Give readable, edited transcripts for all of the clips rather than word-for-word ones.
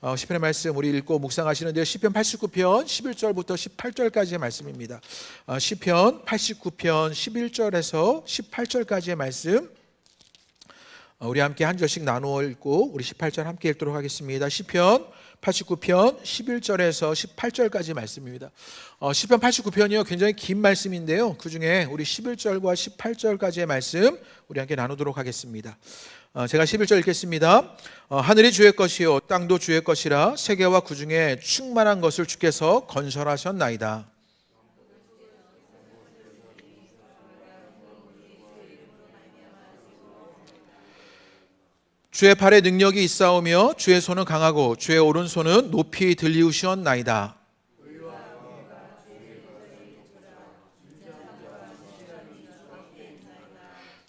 시편의 말씀 우리 읽고 묵상하시는데요. 시편 89편 11절부터 18절까지의 말씀입니다. 시편 89편 11절에서 18절까지의 말씀 우리 함께 한 절씩 나누어 읽고 우리 18절 함께 읽도록 하겠습니다. 시편 89편 11절에서 18절까지 말씀입니다. 시편 89편이요 굉장히 긴 말씀인데요. 그 중에 우리 11절과 18절까지의 말씀 우리 함께 나누도록 하겠습니다. 제가 11절 읽겠습니다. 하늘이 주의 것이요 땅도 주의 것이라 세계와 그 중에 충만한 것을 주께서 건설하셨나이다. 주의 팔에 능력이 있사오며 주의 손은 강하고 주의 오른손은 높이 들리우시었나이다.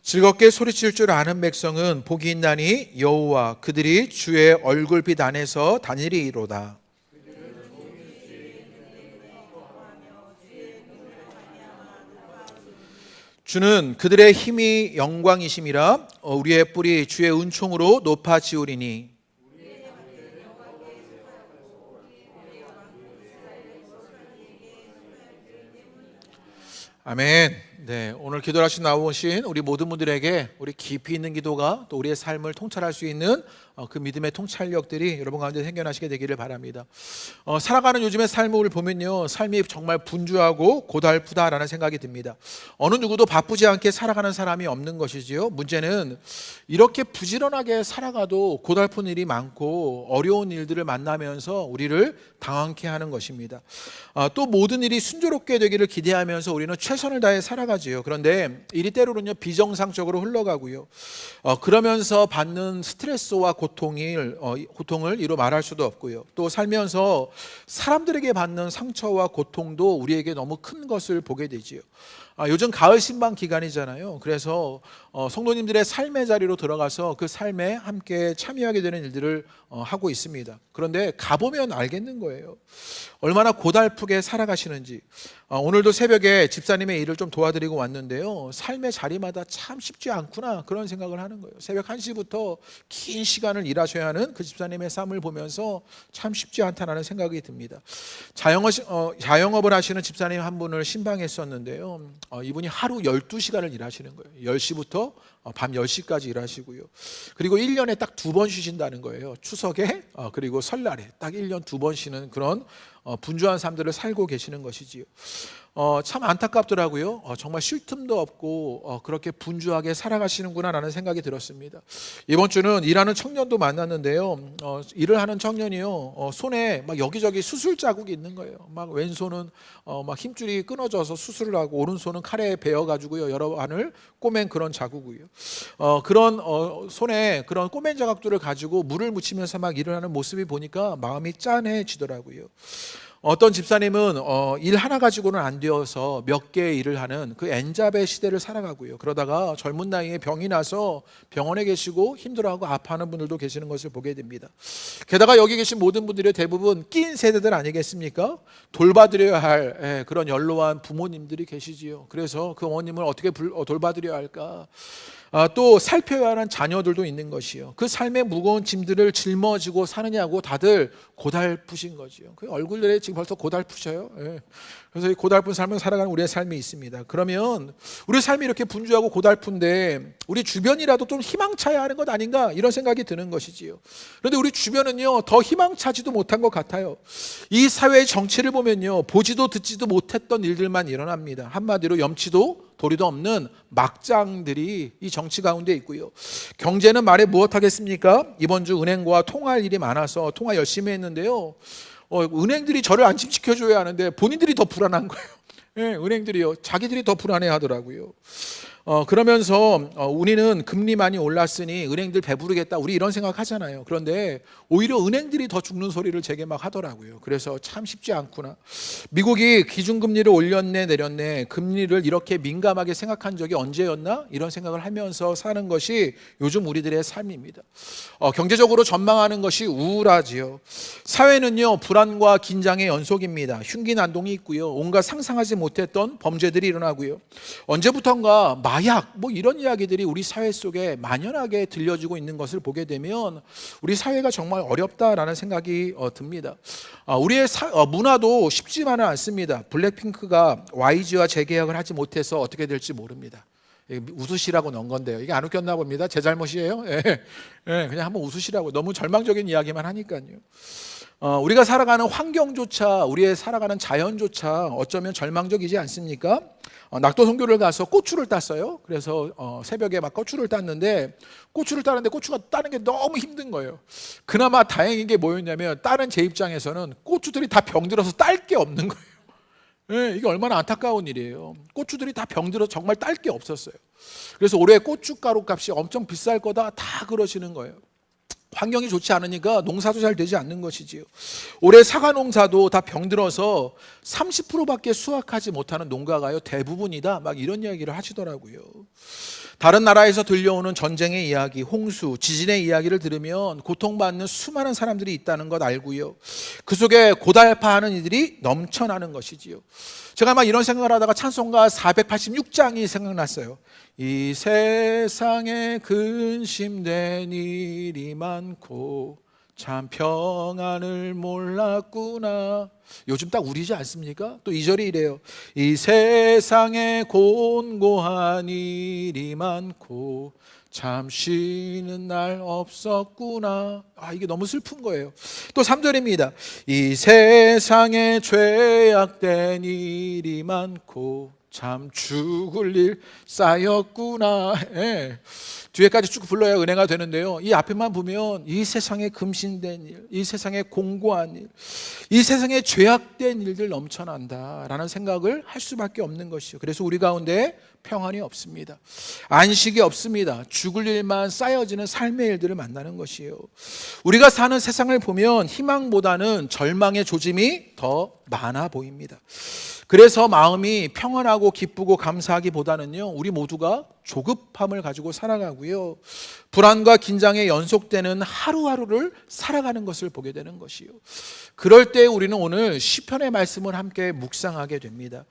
즐겁게 소리칠 줄 아는 백성은 복이 있나니 여호와 그들이 주의 얼굴빛 안에서 다니리로다. 주는 그들의 힘이 영광이심이라 우리의 뿔이 주의 은총으로 높아지우리니. 아멘. 네, 오늘 기도를 하신 나오신 우리 모든 분들에게 우리 깊이 있는 기도가 또 우리의 삶을 통찰할 수 있는 그 믿음의 통찰력들이 여러분 가운데 생겨나시게 되기를 바랍니다. 살아가는 요즘의 삶을 보면요, 삶이 정말 분주하고 고달프다라는 생각이 듭니다. 어느 누구도 바쁘지 않게 살아가는 사람이 없는 것이지요. 문제는 이렇게 부지런하게 살아가도 고달픈 일이 많고 어려운 일들을 만나면서 우리를 당황케 하는 것입니다. 또 모든 일이 순조롭게 되기를 기대하면서 우리는 최선을 다해 살아가지요. 그런데 일이 때로는요 비정상적으로 흘러가고요. 그러면서 받는 스트레스와 고통을 이루 말할 수도 없고요. 또 살면서 사람들에게 받는 상처와 고통도 우리에게 너무 큰 것을 보게 되지요. 요즘 가을 신방 기간이잖아요. 그래서 성도님들의 삶의 자리로 들어가서 그 삶에 함께 참여하게 되는 일들을 하고 있습니다. 그런데 가보면 알겠는 거예요. 얼마나 고달프게 살아가시는지. 오늘도 새벽에 집사님의 일을 좀 도와드리고 왔는데요, 삶의 자리마다 참 쉽지 않구나 그런 생각을 하는 거예요. 새벽 1시부터 긴 시간을 일하셔야 하는 그 집사님의 삶을 보면서 참 쉽지 않다는 생각이 듭니다. 자영업을 하시는 집사님 한 분을 신방했었는데요, 이분이 하루 12시간을 일하시는 거예요. 10시부터 밤 10시까지 일하시고요. 그리고 1년에 딱 2번 쉬신다는 거예요. 추석에 그리고 설날에 딱 1년 2번 쉬는 그런 분주한 삶들을 살고 계시는 것이지요. 참 안타깝더라고요. 정말 쉴 틈도 없고 그렇게 분주하게 살아가시는구나 라는 생각이 들었습니다. 이번 주는 일하는 청년도 만났는데요, 일을 하는 청년이요, 손에 막 여기저기 수술 자국이 있는 거예요. 막 왼손은 막 힘줄이 끊어져서 수술을 하고 오른손은 칼에 베어가지고요 여러 안을 꼬맨 그런 자국이요. 그런 손에 그런 꼬맨 자국들을 가지고 물을 묻히면서 막 일을 하는 모습이 보니까 마음이 짠해지더라고요. 어떤 집사님은 일 하나 가지고는 안 되어서 몇 개의 일을 하는 그 엔잡의 시대를 살아가고요. 그러다가 젊은 나이에 병이 나서 병원에 계시고 힘들어하고 아파하는 분들도 계시는 것을 보게 됩니다. 게다가 여기 계신 모든 분들이 대부분 낀 세대들 아니겠습니까? 돌봐드려야 할 그런 연로한 부모님들이 계시지요. 그래서 그 어머님을 어떻게 돌봐드려야 할까? 또 살펴야 하는 자녀들도 있는 것이요. 그 삶의 무거운 짐들을 짊어지고 사느냐고 다들 고달프신 거지요. 그 얼굴들이 지금 벌써 고달프셔요. 그래서 이 고달픈 삶을 살아가는 우리의 삶이 있습니다. 그러면 우리 삶이 이렇게 분주하고 고달픈데 우리 주변이라도 좀 희망차야 하는 것 아닌가 이런 생각이 드는 것이지요. 그런데 우리 주변은요 더 희망차지도 못한 것 같아요. 이 사회의 정치를 보면요 보지도 듣지도 못했던 일들만 일어납니다. 한마디로 염치도 도리도 없는 막장들이 이 정치 가운데 있고요. 경제는 말해 무엇하겠습니까? 이번 주 은행과 통화할 일이 많아서 통화 열심히 했는데요, 은행들이 저를 안심시켜줘야 하는데 본인들이 더 불안한 거예요. 은행들이요 자기들이 더 불안해 하더라고요. 그러면서 우리는 금리 많이 올랐으니 은행들 배부르겠다 우리 이런 생각 하잖아요. 그런데 오히려 은행들이 더 죽는 소리를 제게 막 하더라고요. 그래서 참 쉽지 않구나. 미국이 기준금리를 올렸네 내렸네 금리를 이렇게 민감하게 생각한 적이 언제였나 이런 생각을 하면서 사는 것이 요즘 우리들의 삶입니다. 경제적으로 전망하는 것이 우울하지요. 사회는요 불안과 긴장의 연속입니다. 흉기난동이 있고요, 온갖 상상하지 못했던 범죄들이 일어나고요, 언제부턴가 마약 뭐 이런 이야기들이 우리 사회 속에 만연하게 들려지고 있는 것을 보게 되면 우리 사회가 정말 어렵다라는 생각이 듭니다. 우리의 문화도 쉽지만은 않습니다. 블랙핑크가 YG와 재계약을 하지 못해서 어떻게 될지 모릅니다. 웃으시라고 넣은 건데요. 이게 안 웃겼나 봅니다. 제 잘못이에요. 그냥 한번 웃으시라고. 너무 절망적인 이야기만 하니까요. 우리가 살아가는 환경조차, 우리의 살아가는 자연조차 어쩌면 절망적이지 않습니까? 낙도 선교를 가서 고추를 땄어요. 그래서 새벽에 막 고추를 땄는데 고추를 따는데 고추가 따는 게 너무 힘든 거예요. 그나마 다행인 게 뭐였냐면 다른 제 입장에서는 고추들이 다 병들어서 딸 게 없는 거예요. 이게 얼마나 안타까운 일이에요. 고추들이 다 병들어 정말 딸 게 없었어요. 그래서 올해 고춧가루 값이 엄청 비쌀 거다 다 그러시는 거예요. 환경이 좋지 않으니까 농사도 잘 되지 않는 것이지요. 올해 사과 농사도 다 병들어서 30%밖에 수확하지 못하는 농가가요 대부분이다 막 이런 이야기를 하시더라고요. 다른 나라에서 들려오는 전쟁의 이야기, 홍수, 지진의 이야기를 들으면 고통받는 수많은 사람들이 있다는 것 알고요. 그 속에 고달파하는 이들이 넘쳐나는 것이지요. 제가 막 이런 생각을 하다가 찬송가 486장이 생각났어요. 이 세상에 근심된 일이 많고 참 평안을 몰랐구나. 요즘 딱 우리지 않습니까? 또 2절이 이래요. 이 세상에 곤고한 일이 많고 참 쉬는 날 없었구나. 이게 너무 슬픈 거예요. 또 3절입니다. 이 세상에 죄악된 일이 많고 참 죽을 일 쌓였구나. 뒤에까지 쭉 불러야 은혜가 되는데요. 이 앞에만 보면 이 세상에 금신된 일, 이 세상에 공고한 일, 이 세상에 죄악된 일들 넘쳐난다라는 생각을 할 수밖에 없는 것이요. 그래서 우리 가운데 평안이 없습니다. 안식이 없습니다. 죽을 일만 쌓여지는 삶의 일들을 만나는 것이에요. 우리가 사는 세상을 보면 희망보다는 절망의 조짐이 더 많아 보입니다. 그래서 마음이 평안하고 기쁘고 감사하기보다는요, 우리 모두가 조급함을 가지고 살아가고요, 불안과 긴장에 연속되는 하루하루를 살아가는 것을 보게 되는 것이요. 그럴 때 우리는 오늘 시편의 말씀을 함께 묵상하게 됩니다.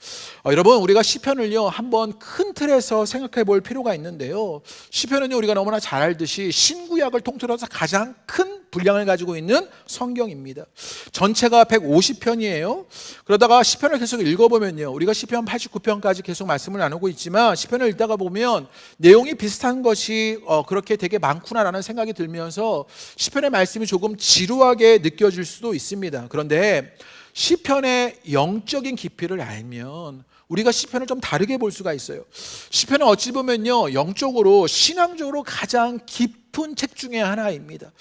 여러분, 우리가 시편을요 한번 큰 틀에서 생각해 볼 필요가 있는데요, 시편은요 우리가 너무나 잘 알듯이 신구약을 통틀어서 가장 큰 분량을 가지고 있는 성경입니다. 전체가 150편이에요. 그러다가 시편을 계속 읽어보면요, 우리가 시편 89편까지 계속 말씀을 나누고 있지만 시편을 읽다가 보면 내용이 비슷한 것이 그렇게 되게 많구나라는 생각이 들면서 시편의 말씀이 조금 지루하게 느껴질 수도 있습니다. 그런데 시편의 영적인 깊이를 알면 우리가 시편을 좀 다르게 볼 수가 있어요. 시편은 어찌 보면요, 영적으로 신앙적으로 가장 깊은 책 중에 하나입니다.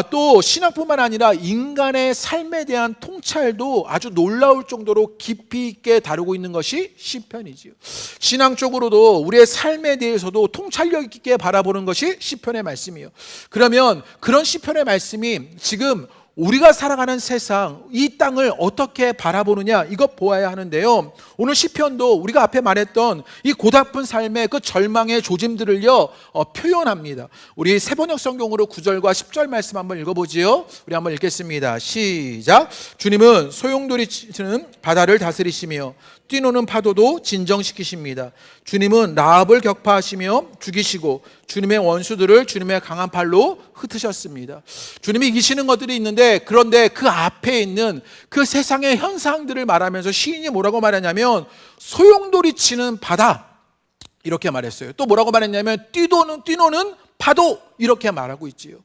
또 신앙뿐만 아니라 인간의 삶에 대한 통찰도 아주 놀라울 정도로 깊이 있게 다루고 있는 것이 시편이지요. 신앙적으로도 우리의 삶에 대해서도 통찰력 있게 바라보는 것이 시편의 말씀이에요. 그러면 그런 시편의 말씀이 지금 우리가 살아가는 세상, 이 땅을 어떻게 바라보느냐, 이것 보아야 하는데요, 오늘 시편도 우리가 앞에 말했던 이 고달픈 삶의 그 절망의 조짐들을요 표현합니다. 우리 세번역 성경으로 9절과 10절 말씀 한번 읽어보지요. 우리 한번 읽겠습니다. 시작. 주님은 소용돌이 치는 바다를 다스리시며 뛰노는 파도도 진정시키십니다. 주님은 라합을 격파하시며 죽이시고 주님의 원수들을 주님의 강한 팔로 흩으셨습니다. 주님이 이기시는 것들이 있는데, 그런데 그 앞에 있는 그 세상의 현상들을 말하면서 시인이 뭐라고 말하냐면 소용돌이 치는 바다 이렇게 말했어요. 또 뭐라고 말했냐면 뛰노는 파도 이렇게 말하고 있지요.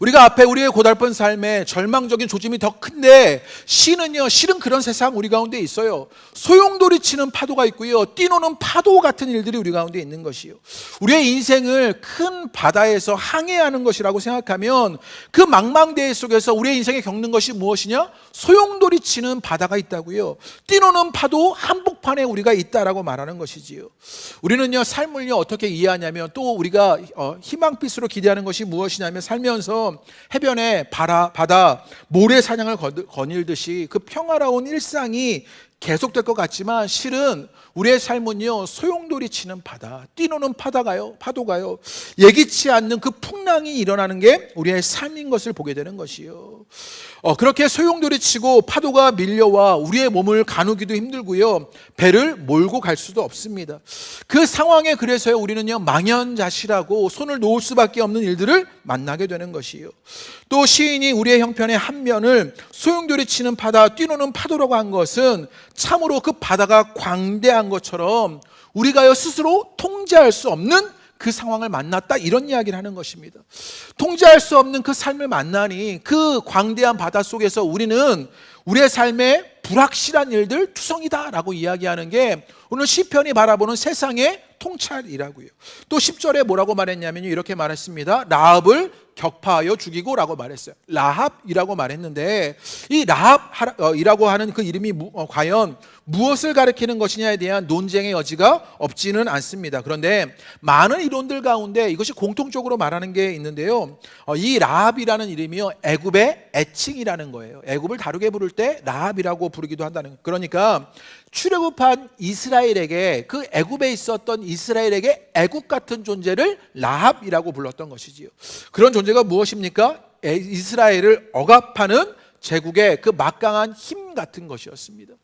우리가 앞에 우리의 고달픈 삶에 절망적인 조짐이 더 큰데, 시는요 실은 그런 세상 우리 가운데 있어요. 소용돌이 치는 파도가 있고요, 뛰노는 파도 같은 일들이 우리 가운데 있는 것이요. 우리의 인생을 큰 바다에서 항해하는 것이라고 생각하면 그 망망대해 속에서 우리의 인생에 겪는 것이 무엇이냐? 소용돌이 치는 바다가 있다고요, 뛰노는 파도 한복판에 우리가 있다라고 말하는 것이지요. 우리는요 삶을요 어떻게 이해하냐면, 또 우리가 희망빛으로 기대하는 것이 무엇이냐면, 살면서 해변에 바다 모래사냥을 거닐듯이 그 평화로운 일상이 계속될 것 같지만, 실은 우리의 삶은요 소용돌이 치는 바다, 뛰노는 파도가요 예기치 않는 그 풍랑이 일어나는 게 우리의 삶인 것을 보게 되는 것이요. 그렇게 소용돌이 치고 파도가 밀려와 우리의 몸을 가누기도 힘들고요, 배를 몰고 갈 수도 없습니다. 그 상황에 그래서요, 우리는요 망연자실하고 손을 놓을 수밖에 없는 일들을 만나게 되는 것이요. 또 시인이 우리의 형편의 한 면을 소용돌이 치는 바다, 뛰노는 파도라고 한 것은 참으로 그 바다가 광대한 것처럼 우리가요 스스로 통제할 수 없는 그 상황을 만났다, 이런 이야기를 하는 것입니다. 통제할 수 없는 그 삶을 만나니 그 광대한 바다 속에서 우리는 우리의 삶에 불확실한 일들 투성이다라고 이야기하는 게 오늘 시편이 바라보는 세상의 통찰이라고요. 또 10절에 뭐라고 말했냐면요, 이렇게 말했습니다. 라합을 격파하여 죽이고 라고 말했어요. 라합이라고 말했는데 이 라합이라고 하는 그 이름이 과연 무엇을 가리키는 것이냐에 대한 논쟁의 여지가 없지는 않습니다. 그런데 많은 이론들 가운데 이것이 공통적으로 말하는 게 있는데요, 이 라합이라는 이름이요 애굽의 애칭이라는 거예요. 애굽을 다르게 부를 때 라합이라고 부르기도 한다는 거예요. 그러니까 출애굽한 이스라엘에게, 그 애굽에 있었던 이스라엘에게 애굽 같은 존재를 라합이라고 불렀던 것이지요. 그런 존재가 무엇입니까? 이스라엘을 억압하는 제국의 그 막강한 힘 같은 것이었습니다.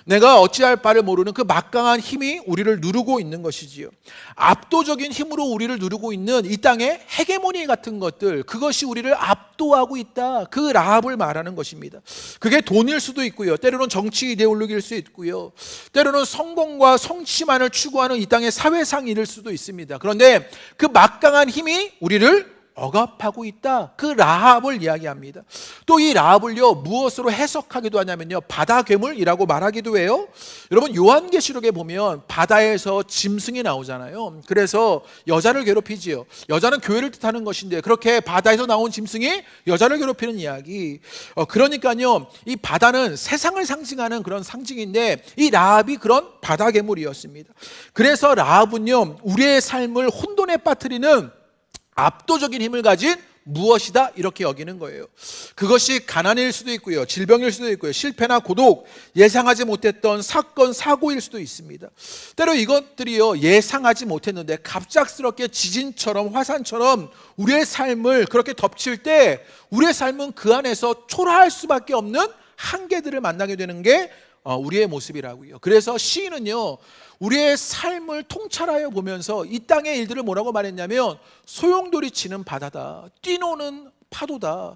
내가 어찌할 바를 모르는 그 막강한 힘이 우리를 누르고 있는 것이지요. 압도적인 힘으로 우리를 누르고 있는 이 땅의 헤게모니 같은 것들, 그것이 우리를 압도하고 있다, 그 라합을 말하는 것입니다. 그게 돈일 수도 있고요, 때로는 정치 이데올로기일 수 있고요, 때로는 성공과 성취만을 추구하는 이 땅의 사회상일 수도 있습니다. 그런데 그 막강한 힘이 우리를 억압하고 있다, 그 라합을 이야기합니다. 또 이 라합을요 무엇으로 해석하기도 하냐면요, 바다 괴물이라고 말하기도 해요. 여러분 요한계시록에 보면 바다에서 짐승이 나오잖아요. 그래서 여자를 괴롭히지요. 여자는 교회를 뜻하는 것인데 그렇게 바다에서 나온 짐승이 여자를 괴롭히는 이야기. 그러니까요 이 바다는 세상을 상징하는 그런 상징인데 이 라합이 그런 바다 괴물이었습니다. 그래서 라합은요 우리의 삶을 혼돈에 빠뜨리는 압도적인 힘을 가진 무엇이다, 이렇게 여기는 거예요. 그것이 가난일 수도 있고요, 질병일 수도 있고요, 실패나 고독, 예상하지 못했던 사건, 사고일 수도 있습니다. 때로 이것들이요 예상하지 못했는데 갑작스럽게 지진처럼 화산처럼 우리의 삶을 그렇게 덮칠 때 우리의 삶은 그 안에서 초라할 수밖에 없는 한계들을 만나게 되는 게 우리의 모습이라고요. 그래서 시인은요 우리의 삶을 통찰하여 보면서 이 땅의 일들을 뭐라고 말했냐면 소용돌이 치는 바다다, 뛰노는 파도다,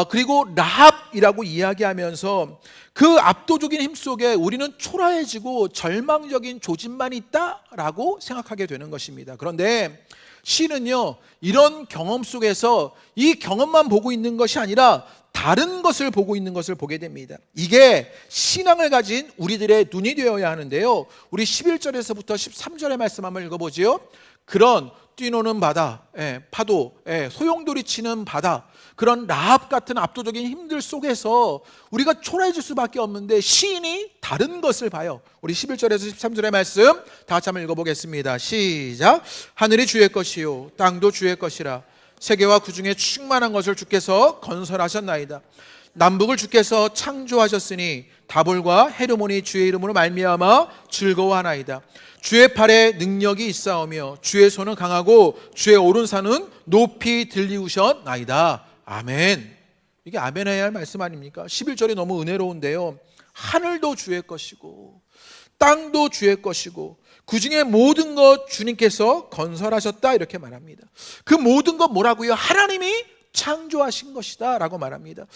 그리고 라합이라고 이야기하면서 그 압도적인 힘 속에 우리는 초라해지고 절망적인 조짐만 있다라고 생각하게 되는 것입니다. 그런데 시는요 이런 경험 속에서 이 경험만 보고 있는 것이 아니라 다른 것을 보고 있는 것을 보게 됩니다. 이게 신앙을 가진 우리들의 눈이 되어야 하는데요, 우리 11절에서부터 13절의 말씀 한번 읽어보지요. 그런 뛰노는 바다, 파도, 소용돌이 치는 바다, 그런 라합 같은 압도적인 힘들 속에서 우리가 초라해질 수밖에 없는데 시인이 다른 것을 봐요. 우리 11절에서 13절의 말씀 다 같이 한번 읽어보겠습니다. 시작. 하늘이 주의 것이요 땅도 주의 것이라. 세계와 그 중에 충만한 것을 주께서 건설하셨나이다. 남북을 주께서 창조하셨으니 다볼과 헤르몬이 주의 이름으로 말미암아 즐거워하나이다. 주의 팔에 능력이 있사오며 주의 손은 강하고 주의 오른손은 높이 들리우셨나이다. 아멘. 이게 아멘 해야 할 말씀 아닙니까? 11절이 너무 은혜로운데요, 하늘도 주의 것이고 땅도 주의 것이고 그 중에 모든 것 주님께서 건설하셨다, 이렇게 말합니다. 그 모든 것 뭐라고요? 하나님이 창조하신 것이다 라고 말합니다.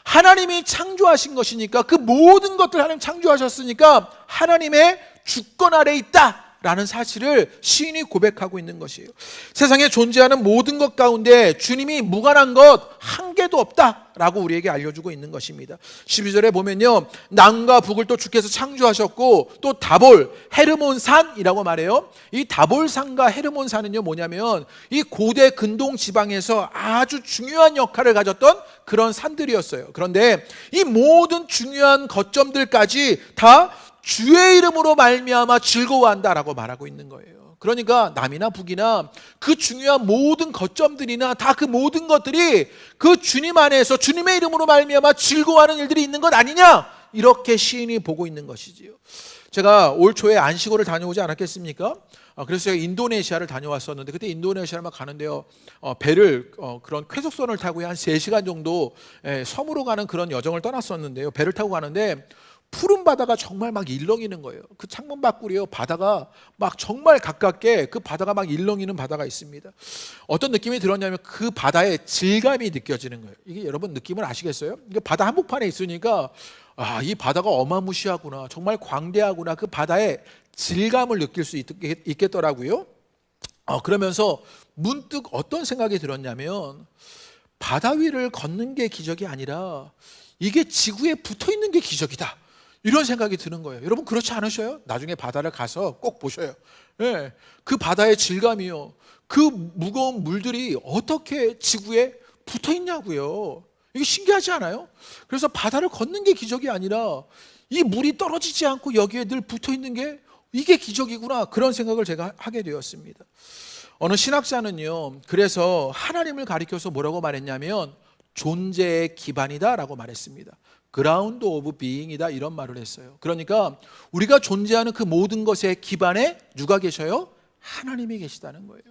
하나님이 창조하신 것이니까 그 모든 것들 하나님 창조하셨으니까 하나님의 주권 아래 있다 라는 사실을 시인이 고백하고 있는 것이에요. 세상에 존재하는 모든 것 가운데 주님이 무관한 것 한 개도 없다라고 우리에게 알려주고 있는 것입니다. 12절에 보면요, 남과 북을 또 주께서 창조하셨고 또 다볼, 헤르몬산이라고 말해요. 이 다볼산과 헤르몬산은요 뭐냐면 이 고대 근동 지방에서 아주 중요한 역할을 가졌던 그런 산들이었어요. 그런데 이 모든 중요한 거점들까지 다 주의 이름으로 말미암아 즐거워한다라고 말하고 있는 거예요. 그러니까 남이나 북이나 그 중요한 모든 거점들이나 다 그 모든 것들이 그 주님 안에서 주님의 이름으로 말미암아 즐거워하는 일들이 있는 것 아니냐, 이렇게 시인이 보고 있는 것이지요. 제가 올 초에 안식월을 다녀오지 않았겠습니까? 그래서 제가 인도네시아를 다녀왔었는데 그때 인도네시아만 가는데요. 배를 그런 쾌속선을 타고 한 3시간 정도 섬으로 가는 그런 여정을 떠났었는데요. 배를 타고 가는데 푸른 바다가 정말 막 일렁이는 거예요. 그 창문 밖으로요, 바다가 막 정말 가깝게 그 바다가 막 일렁이는 바다가 있습니다. 어떤 느낌이 들었냐면 그 바다의 질감이 느껴지는 거예요. 이게 여러분 느낌을 아시겠어요? 이게 바다 한복판에 있으니까 이 바다가 어마무시하구나, 정말 광대하구나, 그 바다의 질감을 느낄 수 있겠더라고요. 그러면서 문득 어떤 생각이 들었냐면 바다 위를 걷는 게 기적이 아니라 이게 지구에 붙어 있는 게 기적이다, 이런 생각이 드는 거예요. 여러분 그렇지 않으셔요? 나중에 바다를 가서 꼭 보셔요. 그 바다의 질감이요, 그 무거운 물들이 어떻게 지구에 붙어 있냐고요. 이게 신기하지 않아요? 그래서 바다를 걷는 게 기적이 아니라 이 물이 떨어지지 않고 여기에 늘 붙어 있는 게 이게 기적이구나, 그런 생각을 제가 하게 되었습니다. 어느 신학자는요, 그래서 하나님을 가리켜서 뭐라고 말했냐면 존재의 기반이다 라고 말했습니다. 그라운드 오브 비잉이다, 이런 말을 했어요. 그러니까 우리가 존재하는 그 모든 것의 기반에 누가 계셔요? 하나님이 계시다는 거예요.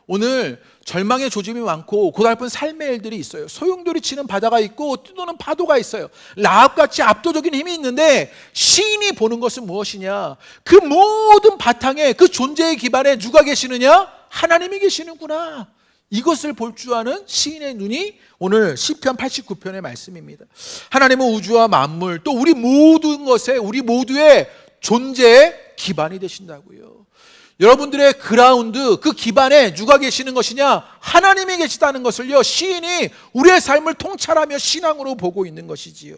오늘 절망의 조짐이 많고 고달픈 삶의 일들이 있어요. 소용돌이 치는 바다가 있고 뜨도는 파도가 있어요. 라합같이 압도적인 힘이 있는데 시인이 보는 것은 무엇이냐? 그 모든 바탕에, 그 존재의 기반에 누가 계시느냐? 하나님이 계시는구나, 이것을 볼 줄 아는 시인의 눈이 오늘 시편 89편의 말씀입니다. 하나님은 우주와 만물, 또 우리 모든 것에, 우리 모두의 존재의 기반이 되신다고요. 여러분들의 그라운드, 그 기반에 누가 계시는 것이냐? 하나님이 계시다는 것을요, 시인이 우리의 삶을 통찰하며 신앙으로 보고 있는 것이지요.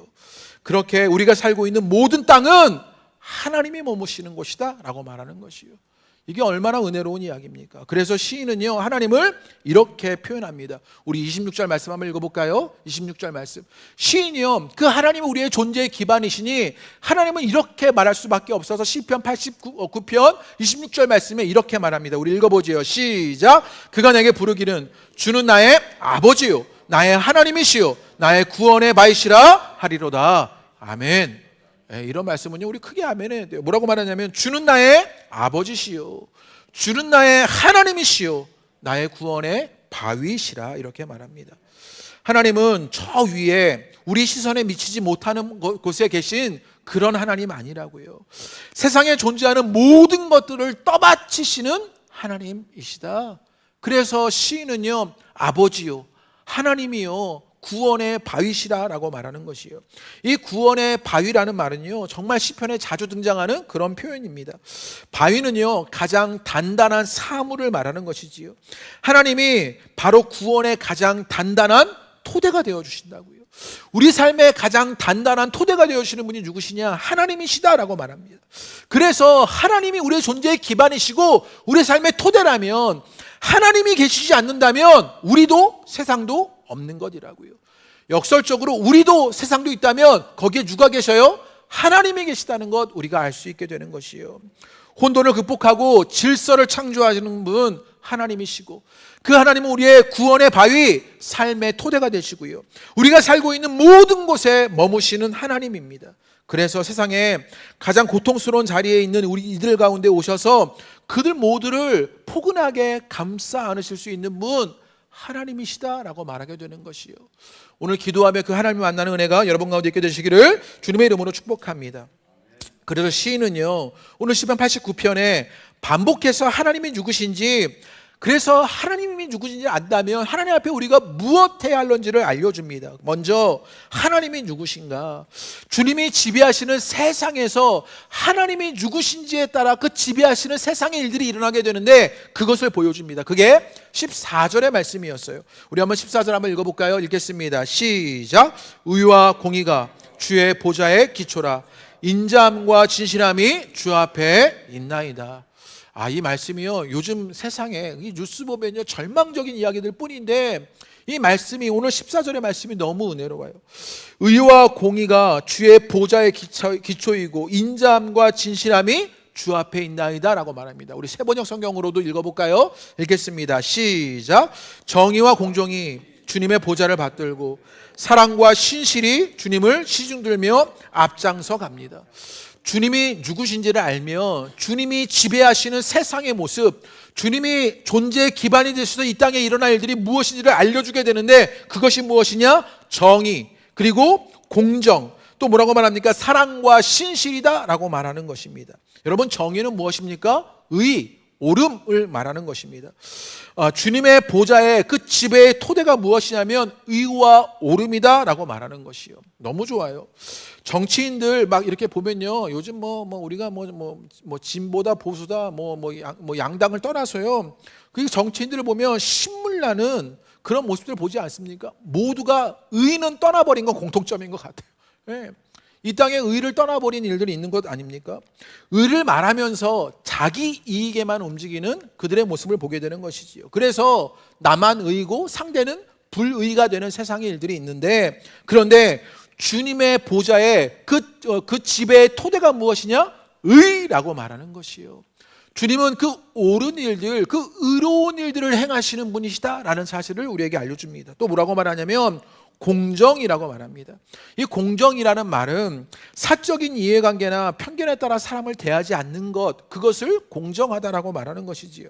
그렇게 우리가 살고 있는 모든 땅은 하나님이 머무시는 곳이다 라고 말하는 것이요. 이게 얼마나 은혜로운 이야기입니까? 그래서 시인은요, 하나님을 이렇게 표현합니다. 우리 26절 말씀 한번 읽어볼까요? 26절 말씀. 시인이요, 그 하나님은 우리의 존재의 기반이시니 하나님은 이렇게 말할 수밖에 없어서 시편 89편 26절 말씀에 이렇게 말합니다. 우리 읽어보지요. 시작. 그가 내게 부르기는 주는 나의 아버지요 나의 하나님이시요 나의 구원의 바이시라 하리로다. 아멘. 이런 말씀은요, 우리 크게 아멘 해야 돼요. 뭐라고 말하냐면 주는 나의 아버지시요 주는 나의 하나님이시요 나의 구원의 바위시라, 이렇게 말합니다. 하나님은 저 위에 우리 시선에 미치지 못하는 곳에 계신 그런 하나님 아니라고요. 세상에 존재하는 모든 것들을 떠받치시는 하나님이시다. 그래서 시인은요, 아버지요 하나님이요 구원의 바위시라라고 말하는 것이요. 이 구원의 바위라는 말은요, 정말 시편에 자주 등장하는 그런 표현입니다. 바위는요, 가장 단단한 사물을 말하는 것이지요. 하나님이 바로 구원의 가장 단단한 토대가 되어 주신다고요. 우리 삶의 가장 단단한 토대가 되어 주시는 분이 누구시냐? 하나님이시다라고 말합니다. 그래서 하나님이 우리의 존재의 기반이시고 우리 삶의 토대라면, 하나님이 계시지 않는다면 우리도 세상도 없는 것이라고요. 역설적으로 우리도 세상도 있다면 거기에 누가 계셔요? 하나님이 계시다는 것 우리가 알 수 있게 되는 것이요. 혼돈을 극복하고 질서를 창조하시는 분 하나님이시고, 그 하나님은 우리의 구원의 바위, 삶의 토대가 되시고요, 우리가 살고 있는 모든 곳에 머무시는 하나님입니다. 그래서 세상에 가장 고통스러운 자리에 있는 우리 이들 가운데 오셔서 그들 모두를 포근하게 감싸 안으실 수 있는 분 하나님이시다라고 말하게 되는 것이요. 오늘 기도하며 그 하나님을 만나는 은혜가 여러분 가운데 있게 되시기를 주님의 이름으로 축복합니다. 그래서 시인은요, 오늘 시편 89편에 반복해서 하나님이 누구신지, 그래서 하나님이 누구신지 안다면 하나님 앞에 우리가 무엇 해야 할런지를 알려줍니다. 먼저 하나님이 누구신가, 주님이 지배하시는 세상에서 하나님이 누구신지에 따라 그 지배하시는 세상의 일들이 일어나게 되는데 그것을 보여줍니다. 그게 14절의 말씀이었어요. 우리 한번 14절 한번 읽어볼까요? 읽겠습니다. 시작. 의와 공의가 주의 보좌의 기초라, 인자함과 진실함이 주 앞에 있나이다. 이 말씀이요, 요즘 세상에 이 뉴스 보면요, 절망적인 이야기들 뿐인데 이 말씀이, 오늘 14절의 말씀이 너무 은혜로워요. 의와 공의가 주의 보좌의 기초이고 인자함과 진실함이 주 앞에 있나이다 라고 말합니다. 우리 세번역 성경으로도 읽어볼까요? 읽겠습니다. 시작. 정의와 공정이 주님의 보좌를 받들고 사랑과 신실이 주님을 시중들며 앞장서 갑니다. 주님이 누구신지를 알며 주님이 지배하시는 세상의 모습, 주님이 존재의 기반이 되셔서 이 땅에 일어날 일들이 무엇인지를 알려주게 되는데, 그것이 무엇이냐? 정의, 그리고 공정, 또 뭐라고 말합니까? 사랑과 신실이다 라고 말하는 것입니다. 여러분, 정의는 무엇입니까? 의, 옳음을 말하는 것입니다. 주님의 보좌의 그 지배의 토대가 무엇이냐면 의와 옳음이다 라고 말하는 것이요. 너무 좋아요. 정치인들 막 이렇게 보면요, 요즘 우리가 진보다 보수다 양당을 떠나서요, 그 정치인들을 보면 신물나는 그런 모습들을 보지 않습니까? 모두가 의는 떠나버린 건 공통점인 것 같아요. 예. 이 땅에 의를 떠나버린 일들이 있는 것 아닙니까? 의를 말하면서 자기 이익에만 움직이는 그들의 모습을 보게 되는 것이지요. 그래서 나만 의고 상대는 불의가 되는 세상의 일들이 있는데, 그런데 주님의 보좌에 그 지배의 토대가 무엇이냐? 의라고 말하는 것이요. 주님은 그 옳은 일들, 그 의로운 일들을 행하시는 분이시다라는 사실을 우리에게 알려줍니다. 또 뭐라고 말하냐면 공정이라고 말합니다. 이 공정이라는 말은 사적인 이해관계나 편견에 따라 사람을 대하지 않는 것, 그것을 공정하다라고 말하는 것이지요.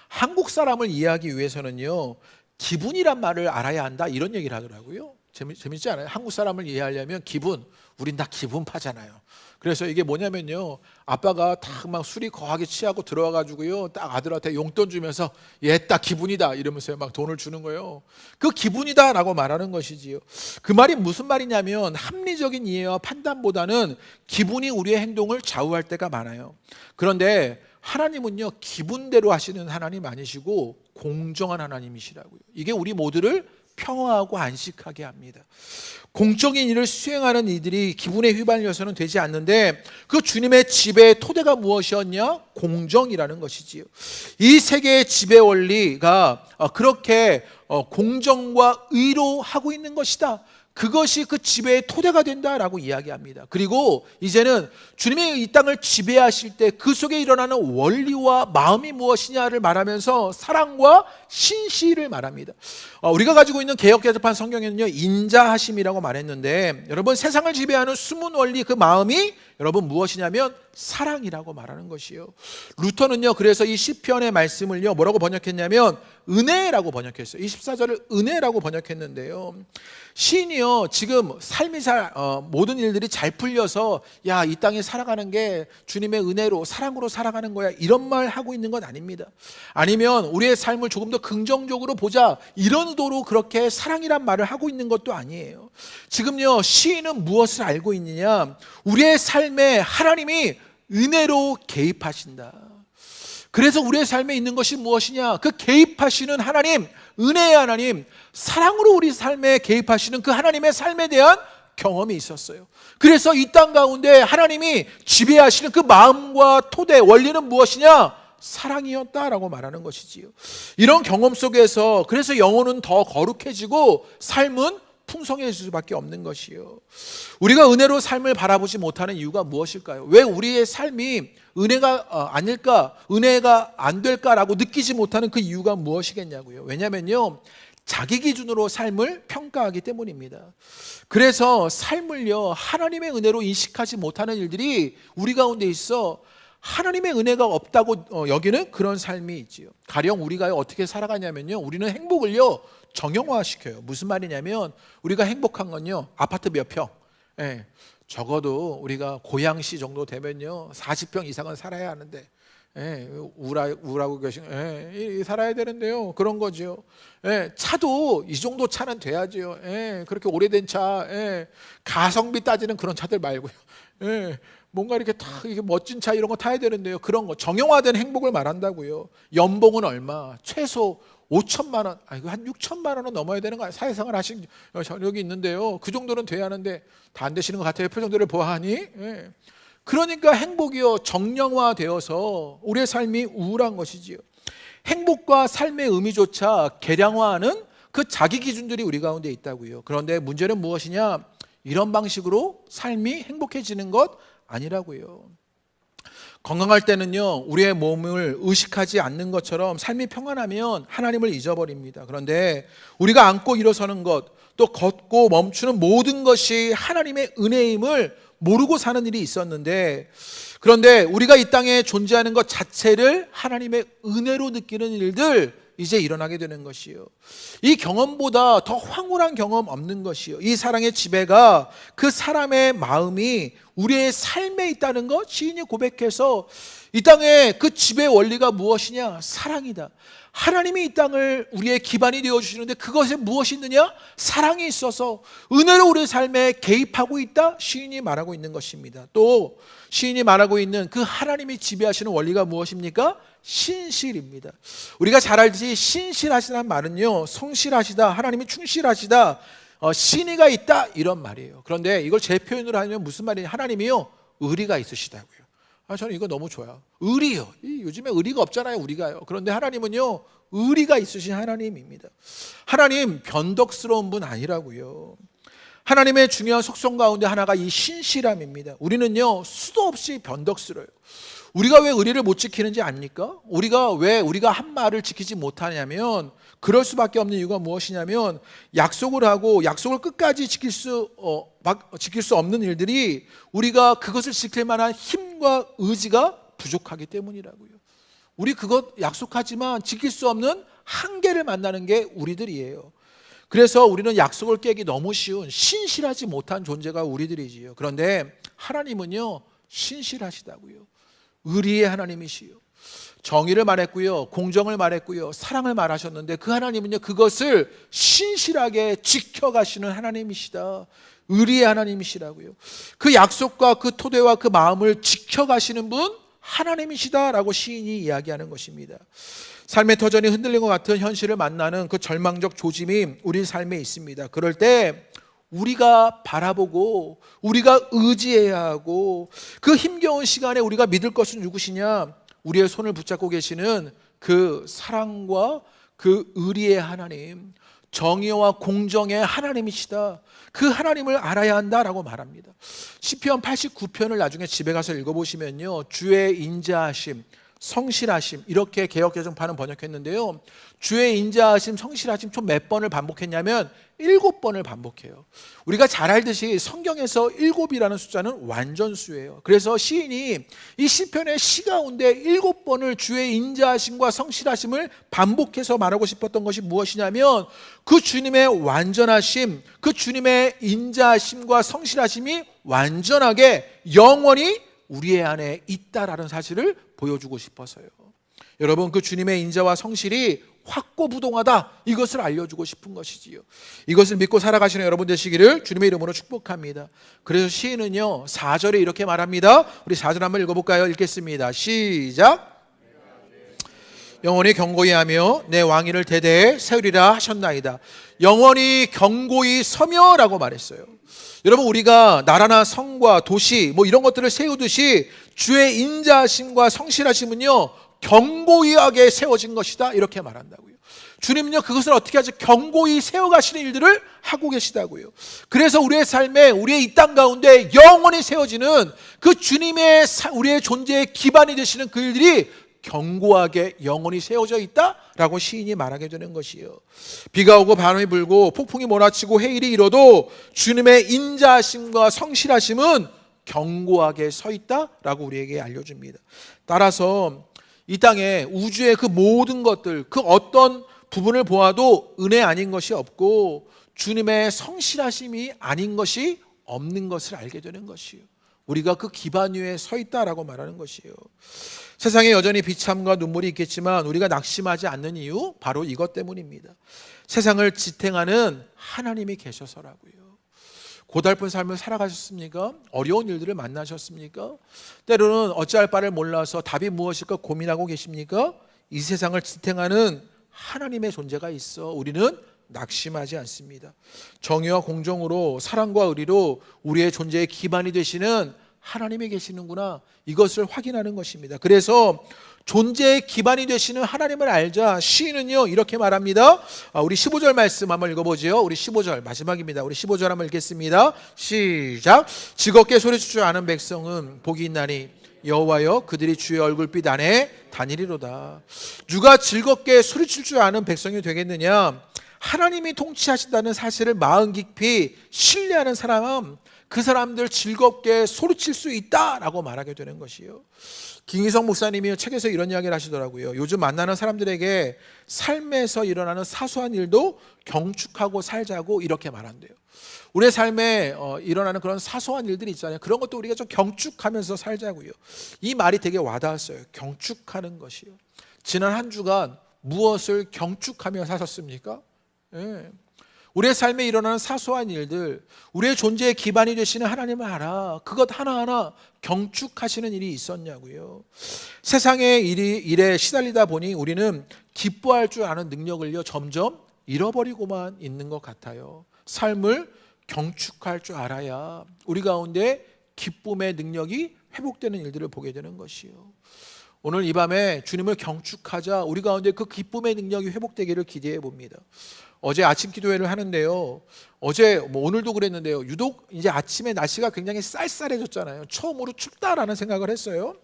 한국 사람을 이해하기 위해서는요, 기분이란 말을 알아야 한다, 이런 얘기를 하더라고요. 재밌지 않아요? 한국 사람을 이해하려면 기분, 우린 다 기분파잖아요. 그래서 이게 뭐냐면요, 아빠가 딱 막 술이 거하게 취하고 들어와가지고요, 딱 아들한테 용돈 주면서 얘 딱 기분이다 이러면서 막 돈을 주는 거예요. 그 기분이다라고 말하는 것이지요. 그 말이 무슨 말이냐면 합리적인 이해와 판단보다는 기분이 우리의 행동을 좌우할 때가 많아요. 그런데 하나님은요, 기분대로 하시는 하나님 아니시고 공정한 하나님이시라고요. 이게 우리 모두를 평화하고 안식하게 합니다. 공적인 일을 수행하는 이들이 기분에 휘말려서는 되지 않는데, 그 주님의 지배의 토대가 무엇이었냐? 공정이라는 것이지요. 이 세계의 지배 원리가 그렇게 공정과 의로 하고 있는 것이다. 그것이 그 지배의 토대가 된다라고 이야기합니다. 그리고 이제는 주님이 이 땅을 지배하실 때 그 속에 일어나는 원리와 마음이 무엇이냐를 말하면서 사랑과 신실을 말합니다. 우리가 가지고 있는 개역개정판 성경에는요, 인자하심이라고 말했는데, 여러분, 세상을 지배하는 숨은 원리, 그 마음이 여러분 무엇이냐면 사랑이라고 말하는 것이요. 루터는요, 그래서 이 시편의 말씀을요, 뭐라고 번역했냐면 은혜라고 번역했어요. 24절을 은혜라고 번역했는데요, 시인이요, 지금 삶이 모든 일들이 잘 풀려서 야, 이 땅에 살아가는 게 주님의 은혜로 사랑으로 살아가는 거야, 이런 말 하고 있는 건 아닙니다. 아니면 우리의 삶을 조금 더 긍정적으로 보자, 이런 의도로 그렇게 사랑이란 말을 하고 있는 것도 아니에요. 지금요, 시인은 무엇을 알고 있느냐? 우리의 삶에 하나님이 은혜로 개입하신다. 그래서 우리의 삶에 있는 것이 무엇이냐? 그 개입하시는 하나님, 은혜의 하나님, 사랑으로 우리 삶에 개입하시는 그 하나님의 삶에 대한 경험이 있었어요. 그래서 이 땅 가운데 하나님이 지배하시는 그 마음과 토대, 원리는 무엇이냐? 사랑이었다라고 말하는 것이지요. 이런 경험 속에서 그래서 영혼은 더 거룩해지고 삶은 풍성해질 수밖에 없는 것이요. 우리가 은혜로 삶을 바라보지 못하는 이유가 무엇일까요? 왜 우리의 삶이 은혜가 아닐까, 은혜가 안 될까라고 느끼지 못하는 그 이유가 무엇이겠냐고요. 왜냐면요, 자기 기준으로 삶을 평가하기 때문입니다. 그래서 삶을요, 하나님의 은혜로 인식하지 못하는 일들이 우리 가운데 있어 하나님의 은혜가 없다고 여기는 그런 삶이 있지요. 가령 우리가 어떻게 살아가냐면요, 우리는 행복을요 정형화시켜요. 무슨 말이냐면 우리가 행복한 건요, 아파트 몇 평, 적어도 우리가 고양시 정도 되면요 40평 이상은 살아야 하는데, 우울하고 계신, 살아야 되는데요, 그런 거죠. 차도 이 정도 차는 돼야죠. 그렇게 오래된 차, 가성비 따지는 그런 차들 말고요. 뭔가 이렇게 이게 멋진 차 이런 거 타야 되는데요, 그런 거 정형화된 행복을 말한다고요. 연봉은 얼마? 최소 5천만 원, 한 6천만 원은 넘어야 되는 거예요. 사회생활 하신 저력이 있는데요, 그 정도는 돼야 하는데 다 안 되시는 것 같아요. 표정들을 보아하니. 그러니까 행복이요 정형화되어서 우리의 삶이 우울한 것이지요. 행복과 삶의 의미조차 계량화하는 그 자기 기준들이 우리 가운데 있다고요. 그런데 문제는 무엇이냐? 이런 방식으로 삶이 행복해지는 것 아니라고요. 건강할 때는요, 우리의 몸을 의식하지 않는 것처럼 삶이 평안하면 하나님을 잊어버립니다. 그런데 우리가 앉고 일어서는 것, 또 걷고 멈추는 모든 것이 하나님의 은혜임을 모르고 사는 일이 있었는데, 그런데 우리가 이 땅에 존재하는 것 자체를 하나님의 은혜로 느끼는 일들 이제 일어나게 되는 것이요. 이 경험보다 더 황홀한 경험 없는 것이요. 이 사랑의 지배가 그 사람의 마음이 우리의 삶에 있다는 것 시인이 고백해서 이 땅에 그 지배 원리가 무엇이냐? 사랑이다. 하나님이 이 땅을 우리의 기반이 되어주시는데 그것에 무엇이 있느냐? 사랑이 있어서 은혜로 우리의 삶에 개입하고 있다. 시인이 말하고 있는 것입니다. 또 시인이 말하고 있는 그 하나님이 지배하시는 원리가 무엇입니까? 신실입니다. 우리가 잘 알듯이 신실하시다는 말은요, 성실하시다, 하나님이 충실하시다, 신의가 있다 이런 말이에요. 그런데 이걸 제 표현으로 하면 무슨 말이냐? 하나님이요 의리가 있으시다고요. 저는 이거 너무 좋아요. 의리요. 요즘에 의리가 없잖아요, 우리가요. 그런데 하나님은요 의리가 있으신 하나님입니다. 하나님 변덕스러운 분 아니라고요. 하나님의 중요한 속성 가운데 하나가 이 신실함입니다. 우리는요 수도 없이 변덕스러워요. 우리가 왜 의리를 못 지키는지 압니까? 왜 우리가 한 말을 지키지 못하냐면, 그럴 수밖에 없는 이유가 무엇이냐면, 약속을 하고 약속을 끝까지 지킬 수 없는 일들이 우리가 그것을 지킬 만한 힘과 의지가 부족하기 때문이라고요. 우리 그것 약속하지만 지킬 수 없는 한계를 만나는 게 우리들이에요. 그래서 우리는 약속을 깨기 너무 쉬운 신실하지 못한 존재가 우리들이지요. 그런데 하나님은요 신실하시다고요. 의리의 하나님이시요, 정의를 말했고요, 공정을 말했고요, 사랑을 말하셨는데 그 하나님은요 그것을 신실하게 지켜가시는 하나님이시다. 의리의 하나님이시라고요. 그 약속과 그 토대와 그 마음을 지켜가시는 분 하나님이시다라고 시인이 이야기하는 것입니다. 삶의 터전이 흔들린 것 같은 현실을 만나는 그 절망적 조짐이 우리 삶에 있습니다. 그럴 때 우리가 바라보고 우리가 의지해야 하고, 그 힘겨운 시간에 우리가 믿을 것은 누구시냐? 우리의 손을 붙잡고 계시는 그 사랑과 그 의리의 하나님, 정의와 공정의 하나님이시다. 그 하나님을 알아야 한다라고 말합니다. 시편 89편을 나중에 집에 가서 읽어보시면요, 주의 인자하심, 성실하심, 이렇게 개역개정판은 번역했는데요, 주의 인자하심, 성실하심 총 몇 번을 반복했냐면 7번을 반복해요. 우리가 잘 알듯이 성경에서 7이라는 숫자는 완전수예요. 그래서 시인이 이 시편의 시 가운데 7번을 주의 인자하심과 성실하심을 반복해서 말하고 싶었던 것이 무엇이냐면, 그 주님의 완전하심, 그 주님의 인자하심과 성실하심이 완전하게 영원히 우리의 안에 있다라는 사실을 보여주고 싶어서요. 여러분, 그 주님의 인자와 성실이 확고부동하다, 이것을 알려주고 싶은 것이지요. 이것을 믿고 살아가시는 여러분 되시기를 주님의 이름으로 축복합니다. 그래서 시인은요 4절에 이렇게 말합니다. 우리 4절 한번 읽어볼까요? 읽겠습니다. 시작. 영원히 경고히 하며 내 왕위를 대대에 세우리라 하셨나이다. 영원히 경고히 서며 라고 말했어요. 여러분, 우리가 나라나 성과 도시 이런 것들을 세우듯이 주의 인자하심과 성실하심은요 경고히하게 세워진 것이다, 이렇게 말한다고요. 주님은요 그것을 어떻게 하죠? 경고히 세워가시는 일들을 하고 계시다고요. 그래서 우리의 삶에, 우리의 이 땅 가운데 영원히 세워지는 그 주님의 우리의 존재의 기반이 되시는 그 일들이 견고하게 영원히 세워져 있다라고 시인이 말하게 되는 것이에요. 비가 오고 바람이 불고 폭풍이 몰아치고 해일이 일어도 주님의 인자하심과 성실하심은 견고하게 서 있다라고 우리에게 알려줍니다. 따라서 이 땅에 우주의 그 모든 것들, 그 어떤 부분을 보아도 은혜 아닌 것이 없고 주님의 성실하심이 아닌 것이 없는 것을 알게 되는 것이에요. 우리가 그 기반 위에 서 있다라고 말하는 것이에요. 세상에 여전히 비참과 눈물이 있겠지만 우리가 낙심하지 않는 이유, 바로 이것 때문입니다. 세상을 지탱하는 하나님이 계셔서라고요. 고달픈 삶을 살아가셨습니까? 어려운 일들을 만나셨습니까? 때로는 어찌할 바를 몰라서 답이 무엇일까 고민하고 계십니까? 이 세상을 지탱하는 하나님의 존재가 있어 우리는 낙심하지 않습니다. 정의와 공정으로, 사랑과 의리로 우리의 존재의 기반이 되시는 하나님이 계시는구나, 이것을 확인하는 것입니다. 그래서 존재의 기반이 되시는 하나님을 알자 시인은요 이렇게 말합니다. 우리 15절 말씀 한번 읽어보죠. 우리 15절 마지막입니다. 우리 15절 한번 읽겠습니다. 시작. 즐겁게 소리칠 줄 아는 백성은 복이 있나니 여호와여 그들이 주의 얼굴빛 안에 다니리로다. 누가 즐겁게 소리칠 줄 아는 백성이 되겠느냐? 하나님이 통치하신다는 사실을 마음 깊이 신뢰하는 사람은 그 사람들 즐겁게 소리칠 수 있다라고 말하게 되는 것이요. 김희성 목사님이 책에서 이런 이야기를 하시더라고요. 요즘 만나는 사람들에게 삶에서 일어나는 사소한 일도 경축하고 살자고 이렇게 말한대요. 우리의 삶에 일어나는 그런 사소한 일들이 있잖아요. 그런 것도 우리가 좀 경축하면서 살자고요. 이 말이 되게 와닿았어요. 경축하는 것이요. 지난 한 주간 무엇을 경축하며 사셨습니까? 예. 우리의 삶에 일어나는 사소한 일들, 우리의 존재의 기반이 되시는 하나님을 알아. 그것 하나하나 경축하시는 일이 있었냐고요. 세상의 일에 시달리다 보니 우리는 기뻐할 줄 아는 능력을요 점점 잃어버리고만 있는 것 같아요. 삶을 경축할 줄 알아야 우리 가운데 기쁨의 능력이 회복되는 일들을 보게 되는 것이요. 오늘 이 밤에 주님을 경축하자 우리 가운데 그 기쁨의 능력이 회복되기를 기대해 봅니다. 어제 아침 기도회를 하는데요. 어제 오늘도 그랬는데요. 유독 이제 아침에 날씨가 굉장히 쌀쌀해졌잖아요. 처음으로 춥다라는 생각을 했어요.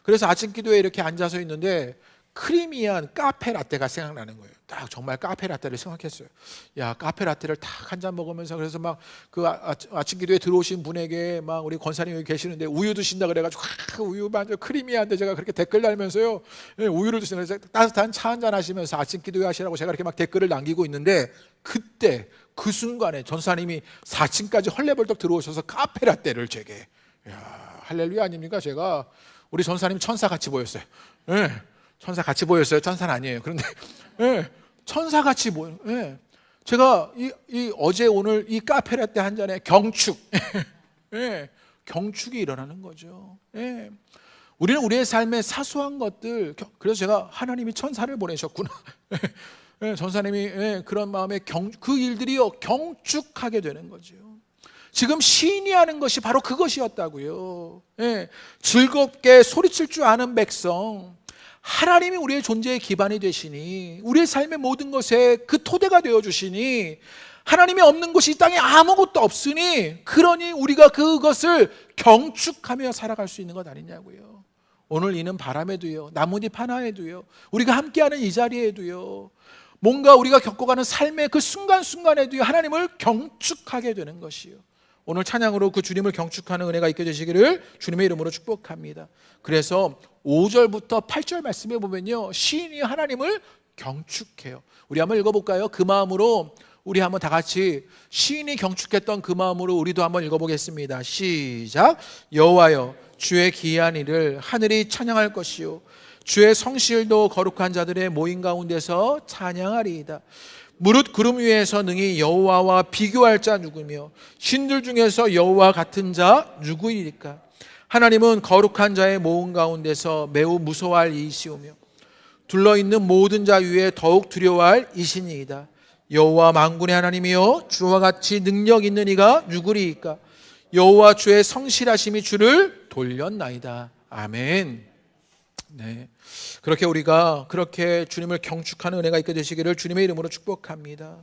그래서 아침 기도회에 이렇게 앉아서 있는데 크리미한 카페 라떼가 생각나는 거예요. 딱 정말 카페 라떼를 생각했어요. 야, 카페 라떼를 딱 한 잔 먹으면서 그래서 막 그 아침 기도에 들어오신 분에게 막 우리 권사님이 계시는데 우유 드신다 그래가지고 우유 완전 크리미한데 제가 그렇게 댓글 달면서요. 우유를 드시는 그래서 따뜻한 차 한 잔 하시면서 아침 기도회 하시라고 제가 이렇게 막 댓글을 남기고 있는데 그때 그 순간에 전사님이 4층까지 헐레벌떡 들어오셔서 카페 라떼를 제게 야, 할렐루야 아닙니까? 제가 우리 전사님 천사 같이 보였어요. 네. 천사 같이 보였어요. 천사는 아니에요. 그런데 예, 천사 같이 보여. 예. 제가 이 어제 오늘 이 카페라떼 한 잔에 경축, 예, 경축이 일어나는 거죠. 예. 우리는 우리의 삶의 사소한 것들, 그래서 제가 하나님이 천사를 보내셨구나. 예, 전사님이 예, 그런 마음에 그 일들이요 경축하게 되는 거죠. 지금 시인이 하는 것이 바로 그것이었다고요. 예, 즐겁게 소리칠 줄 아는 백성. 하나님이 우리의 존재의 기반이 되시니 우리의 삶의 모든 것에 그 토대가 되어주시니 하나님이 없는 곳이 이 땅에 아무것도 없으니 그러니 우리가 그것을 경축하며 살아갈 수 있는 것 아니냐고요. 오늘 이는 바람에도요 나뭇잎 하나에도요 우리가 함께하는 이 자리에도요 뭔가 우리가 겪어가는 삶의 그 순간순간에도요 하나님을 경축하게 되는 것이요. 오늘 찬양으로 그 주님을 경축하는 은혜가 있게 되시기를 주님의 이름으로 축복합니다. 그래서 5절부터 8절 말씀에 보면요 시인이 하나님을 경축해요. 우리 한번 읽어볼까요? 그 마음으로 우리 한번 다 같이 시인이 경축했던 그 마음으로 우리도 한번 읽어보겠습니다. 시작. 여호와여 주의 기이한 일을 하늘이 찬양할 것이요 주의 성실도 거룩한 자들의 모임 가운데서 찬양하리이다. 무릇 구름 위에서 능히 여호와와 비교할 자 누구며 신들 중에서 여호와 같은 자 누구이리까? 하나님은 거룩한 자의 모음 가운데서 매우 무서워할 이시오며 둘러있는 모든 자 위에 더욱 두려워할 이신이이다. 여호와 만군의 하나님이여 주와 같이 능력 있는 이가 누구리이까? 여호와 주의 성실하심이 주를 돌렸나이다. 아멘. 네. 그렇게 우리가 그렇게 주님을 경축하는 은혜가 있게 되시기를 주님의 이름으로 축복합니다.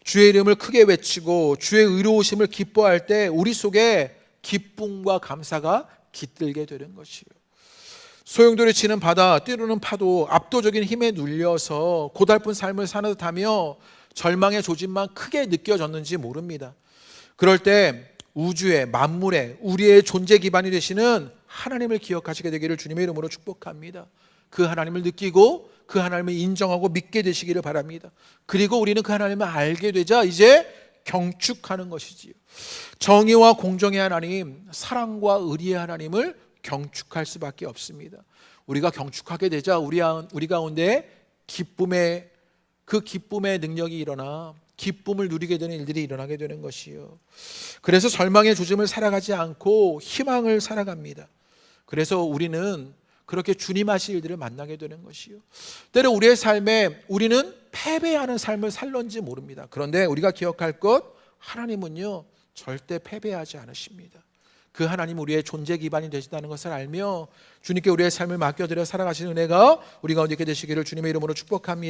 주의 이름을 크게 외치고 주의 의로우심을 기뻐할 때 우리 속에 기쁨과 감사가 깃들게 되는 것이요. 소용돌이 치는 바다, 뛰르는 파도, 압도적인 힘에 눌려서 고달픈 삶을 사는 듯하며 절망의 조짐만 크게 느껴졌는지 모릅니다. 그럴 때 우주의 만물의 우리의 존재 기반이 되시는 하나님을 기억하시게 되기를 주님의 이름으로 축복합니다. 그 하나님을 느끼고 그 하나님을 인정하고 믿게 되시기를 바랍니다. 그리고 우리는 그 하나님을 알게 되자 이제 경축하는 것이지요. 정의와 공정의 하나님, 사랑과 의리의 하나님을 경축할 수밖에 없습니다. 우리가 경축하게 되자 우리 가운데 기쁨의 능력이 일어나 기쁨을 누리게 되는 일들이 일어나게 되는 것이요. 그래서 절망의 조짐을 살아가지 않고 희망을 살아갑니다. 그래서 우리는 그렇게 주님 하실 일들을 만나게 되는 것이요. 때로 우리의 삶에 우리는 패배하는 삶을 살런지 모릅니다. 그런데 우리가 기억할 것, 하나님은요 절대 패배하지 않으십니다. 그 하나님 우리의 존재 기반이 되신다는 것을 알며 주님께 우리의 삶을 맡겨드려 살아가시는 은혜가 우리 가운데 있게 되시기를 주님의 이름으로 축복합니다.